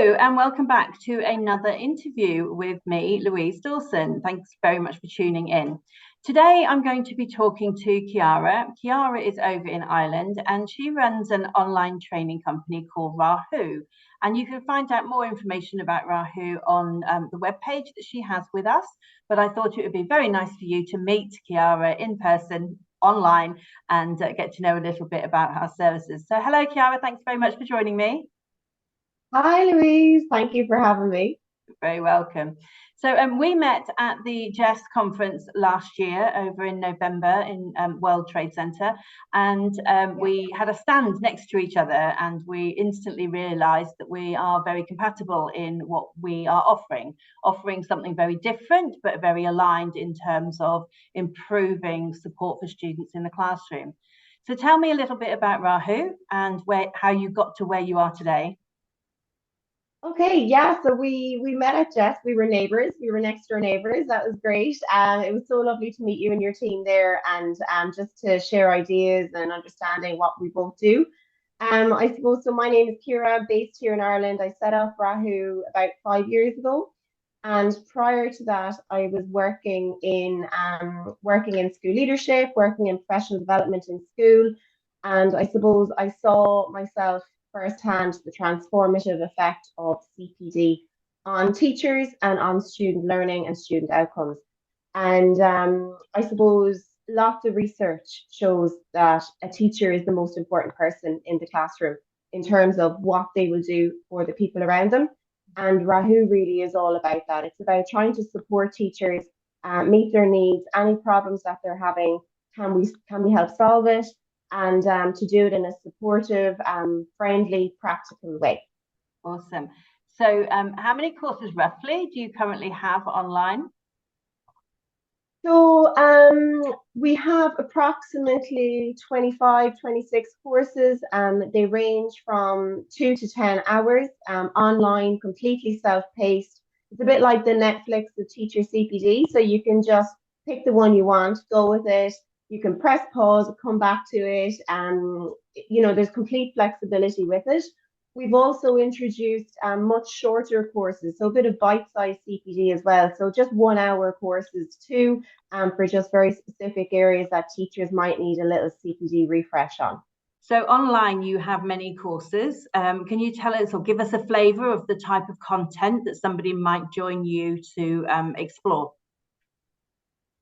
Hello and welcome back to another interview with me, Louise Dawson. Thanks very much for tuning in. Today I'm going to be talking to Ciara. Ciara is over in Ireland and she runs an online training company called Rahoo. And you can find out more information about Rahoo on the webpage that she has with us. But I thought it would be very nice for you to meet Ciara in person, online, and get to know a little bit about our services. So hello, Ciara. Thanks very much for joining me. Hi, Louise. Thank you for having me. Very welcome. So we met at the JESS conference last year over in November in World Trade Center, and we had a stand next to each other, and we instantly realized that we are very compatible in what we are offering something very different but very aligned in terms of improving support for students in the classroom. So tell me a little bit about Rahoo and how you got to where you are today. Okay, yeah, so we met at JESS. We were neighbors. We were next door neighbors. That was great. It was so lovely to meet you and your team there, and just to share ideas and understanding what we both do. I suppose so. My name is Ciara, based here in Ireland. I set up Rahoo about 5 years ago, and prior to that, I was working in school leadership, working in professional development in school, and I suppose I saw myself firsthand the transformative effect of CPD on teachers and on student learning and student outcomes. And I suppose lots of research shows that a teacher is the most important person in the classroom in terms of what they will do for the people around them. And Rahoo really is all about that. It's about trying to support teachers, meet their needs, any problems that they're having, can we help solve it? And to do it in a supportive, friendly, practical way. Awesome. So how many courses roughly do you currently have online? So we have approximately 25, 26 courses. They range from 2 to 10 hours, online, completely self-paced. It's a bit like the Netflix of teacher CPD. So you can just pick the one you want, go with it. You can press pause, come back to it. There's complete flexibility with it. We've also introduced much shorter courses, so a bit of bite-sized CPD as well. So just 1 hour courses too, for just very specific areas that teachers might need a little CPD refresh on. So online you have many courses. Can you tell us or give us a flavour of the type of content that somebody might join you to explore?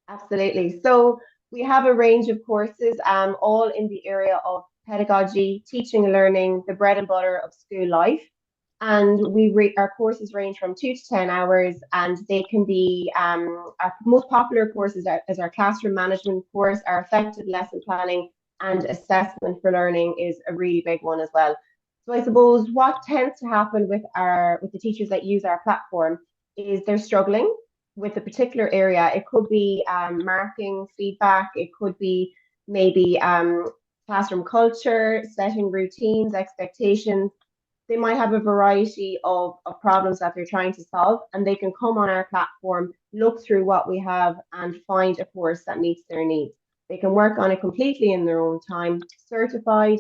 Absolutely. So we have a range of courses, all in the area of pedagogy, teaching and learning, the bread and butter of school life. And our courses range from 2 to 10 hours, and they can be our most popular courses is our classroom management course, our effective lesson planning and assessment for learning is a really big one as well. So I suppose what tends to happen with the teachers that use our platform is they're struggling with a particular area. It could be marking feedback, it could be maybe classroom culture, setting routines, expectations. They might have a variety of problems that they're trying to solve, and they can come on our platform, look through what we have, and find a course that meets their needs. They can work on it completely in their own time. Certified,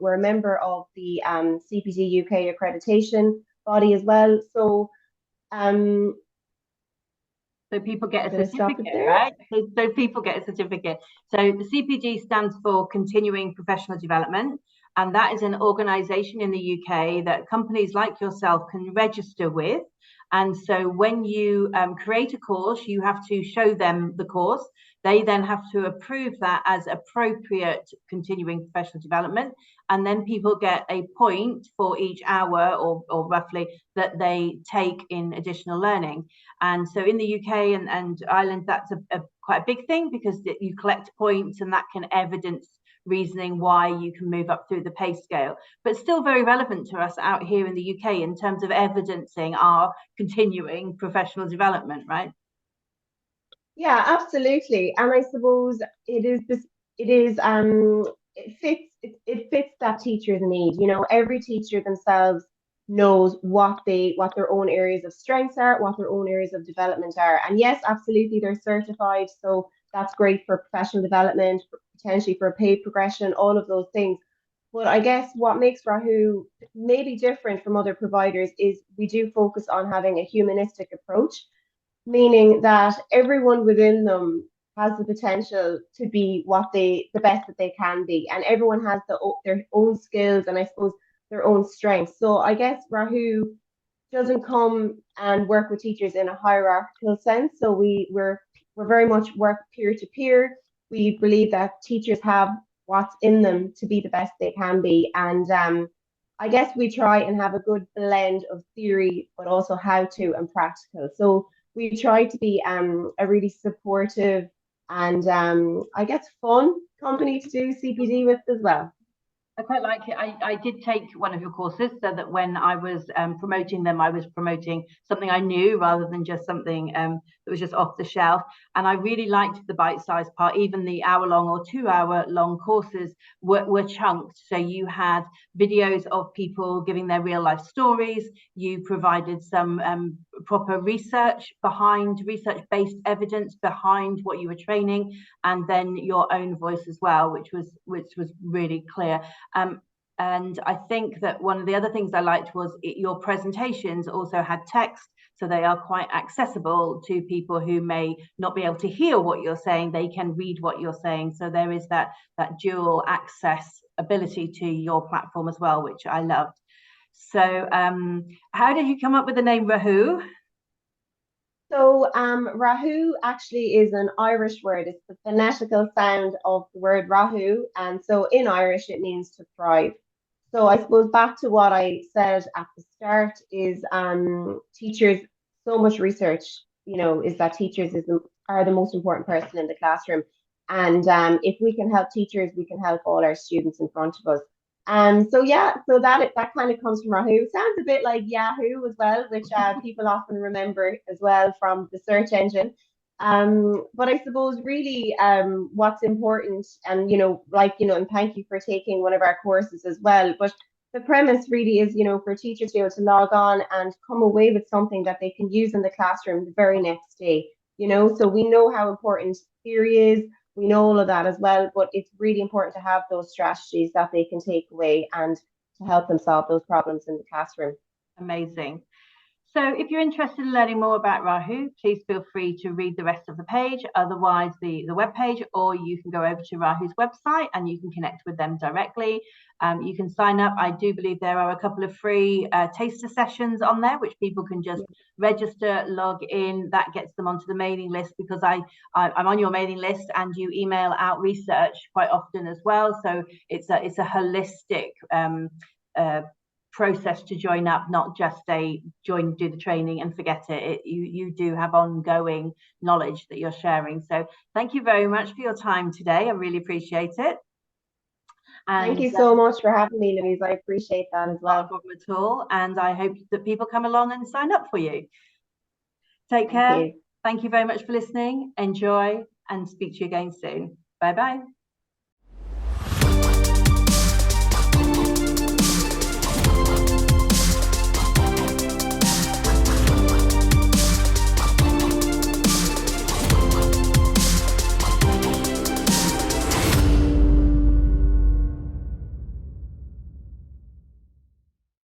we're a member of the CPD UK accreditation body as well. So people get a certificate, right? So people get a certificate. So the CPD stands for Continuing Professional Development, and that is an organisation in the UK that companies like yourself can register with. And so when you create a course, you have to show them the course. They then have to approve that as appropriate continuing professional development. And then people get a point for each hour or roughly that they take in additional learning. And so in the UK and Ireland, that's quite a big thing because you collect points and that can evidence reasoning why you can move up through the pay scale, but still very relevant to us out here in the UK in terms of evidencing our continuing professional development, right? Yeah, absolutely. And I suppose it fits that teacher's need. You know, every teacher themselves knows what their own areas of strengths are, what their own areas of development are. And yes, absolutely, they're certified. So that's great for professional development, potentially for pay progression, all of those things. But I guess what makes Rahoo maybe different from other providers is we do focus on having a humanistic approach, meaning that everyone within them has the potential to be the best that they can be, and everyone has their own skills and I suppose their own strengths. So I guess Rahoo doesn't come and work with teachers in a hierarchical sense. So we're very much work peer to peer. We believe that teachers have what's in them to be the best they can be, and I guess we try and have a good blend of theory, but also how to and practical. So we try to be a really supportive and I guess fun company to do CPD with as well. I quite like it. I did take one of your courses, so that when I was promoting them, I was promoting something I knew rather than just something that was just off the shelf. And I really liked the bite-sized part. Even the hour-long or 2-hour-long courses were chunked. So you had videos of people giving their real-life stories. You provided some proper research-based evidence behind what you were training, and then your own voice as well, which was really clear. And I think that one of the other things I liked was your presentations also had text, so they are quite accessible to people who may not be able to hear what you're saying. They can read what you're saying. So there is that dual access ability to your platform as well, which I loved. So how did you come up with the name Rahoo? So Rahoo actually is an Irish word. It's the phonetical sound of the word Rahoo. And so in Irish, it means to thrive. So I suppose back to what I said at the start is teachers, so much research, is that teachers are the most important person in the classroom. And if we can help teachers, we can help all our students in front of us. So yeah, so that kind of comes from Rahoo. Sounds a bit like Yahoo as well, which people often remember as well from the search engine. But I suppose really what's important, and and thank you for taking one of our courses as well. But the premise really is, for teachers to be able to log on and come away with something that they can use in the classroom the very next day. So we know how important theory is. We know all of that as well, but it's really important to have those strategies that they can take away and to help them solve those problems in the classroom. Amazing. So if you're interested in learning more about Rahoo, please feel free to read the rest of the page, otherwise the webpage, or you can go over to Rahoo's website and you can connect with them directly. You can sign up. I do believe there are a couple of free taster sessions on there, which people can just register, log in. That gets them onto the mailing list, because I'm on your mailing list and you email out research quite often as well. So it's a holistic process to join up, not just do the training and forget it. You do have ongoing knowledge that you're sharing. So thank you very much for your time today. I really appreciate it. And thank you so much for having me, Louise. I appreciate that as well. No problem at all. And I hope that people come along and sign up for you. Take care. Thank you very much for listening. Enjoy, and speak to you again soon. Bye-bye.